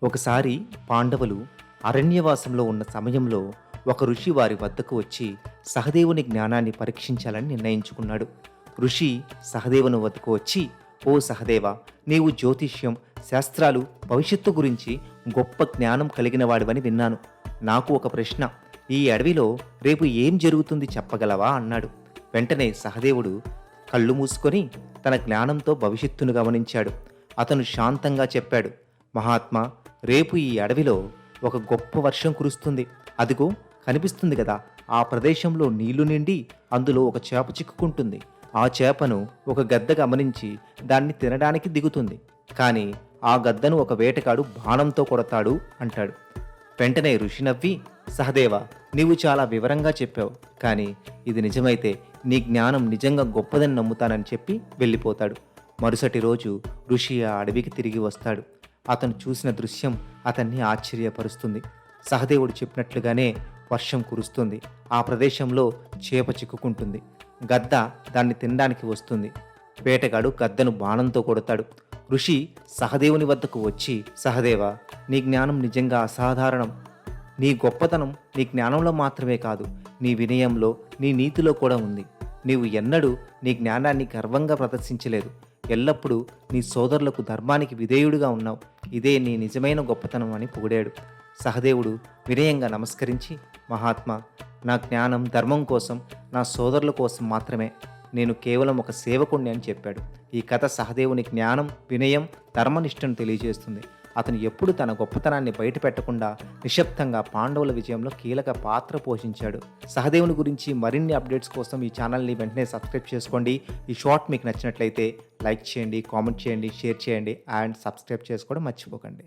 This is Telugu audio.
ఒకసారి పాండవులు అరణ్యవాసంలో ఉన్న సమయంలో ఒక ఋషి వారి వద్దకు వచ్చి సహదేవుని జ్ఞానాన్ని పరీక్షించాలని నిర్ణయించుకున్నాడు. ఋషి సహదేవుని వద్దకు వచ్చి, ఓ సహదేవ, నీవు జ్యోతిష్యం, శాస్త్రాలు, భవిష్యత్తు గురించి గొప్ప జ్ఞానం కలిగిన వాడివని విన్నాను. నాకు ఒక ప్రశ్న, ఈ అడవిలో రేపు ఏం జరుగుతుంది చెప్పగలవా అన్నాడు. వెంటనే సహదేవుడు కళ్ళు మూసుకొని తన జ్ఞానంతో భవిష్యత్తును గమనించాడు. అతను శాంతంగా చెప్పాడు, మహాత్మా, రేపు ఈ అడవిలో ఒక గొప్ప వర్షం కురుస్తుంది. అదిగో కనిపిస్తుంది కదా, ఆ ప్రదేశంలో నీళ్లు నిండి అందులో ఒక చేప చిక్కుకుంటుంది. ఆ చేపను ఒక గద్ద గమనించి దాన్ని తినడానికి దిగుతుంది. కానీ ఆ గద్దను ఒక వేటగాడు బాణంతో కొడతాడు అంటాడు. వెంటనే ఋషి నవ్వి, సహదేవ, నీవు చాలా వివరంగా చెప్పావు, కానీ ఇది నిజమైతే నీ జ్ఞానం నిజంగా గొప్పదని నమ్ముతానని చెప్పి వెళ్ళిపోతాడు. మరుసటి రోజు ఋషి ఆ అడవికి తిరిగి వస్తాడు. అతను చూసిన దృశ్యం అతన్ని ఆశ్చర్యపరుస్తుంది. సహదేవుడు చెప్పినట్లుగానే వర్షం కురుస్తుంది. ఆ ప్రదేశంలో చేప చిక్కుకుంటుంది. గద్ద దాన్ని తినడానికి వస్తుంది. వేటగాడు గద్దను బాణంతో కొడతాడు. ఋషి సహదేవుని వద్దకు వచ్చి, సహదేవ, నీ జ్ఞానం నిజంగా అసాధారణం. నీ గొప్పతనం నీ జ్ఞానంలో మాత్రమే కాదు, నీ వినయంలో, నీ నీతిలో కూడా ఉంది. నీవు ఎన్నడూ నీ జ్ఞానాన్ని గర్వంగా ప్రదర్శించలేదు. ఎల్లప్పుడూ నీ సోదరులకు ధర్మానికి విధేయుడిగా ఉన్నావు. ఇదే నీ నిజమైన గొప్పతనం అని పొగిడాడు. సహదేవుడు వినయంగా నమస్కరించి, మహాత్మా, నా జ్ఞానం ధర్మం కోసం, నా సోదరుల కోసం మాత్రమే. నేను కేవలం ఒక సేవకుణ్ణి అని చెప్పాడు. ఈ కథ సహదేవుని జ్ఞానం, వినయం, ధర్మనిష్టను తెలియజేస్తుంది. అతను ఎప్పుడు తన గొప్పతనాన్ని బయటపెట్టకుండా నిశ్శబ్దంగా పాండవుల విజయంలో కీలక పాత్ర పోషించాడు. సహదేవుని గురించి మరిన్ని అప్డేట్స్ కోసం ఈ ఛానల్ని వెంటనే సబ్స్క్రైబ్ చేసుకోండి. ఈ షార్ట్ మీకు నచ్చినట్లయితే లైక్ చేయండి, కామెంట్ చేయండి, షేర్ చేయండి అండ్ సబ్స్క్రైబ్ చేసుకోవడం మర్చిపోకండి.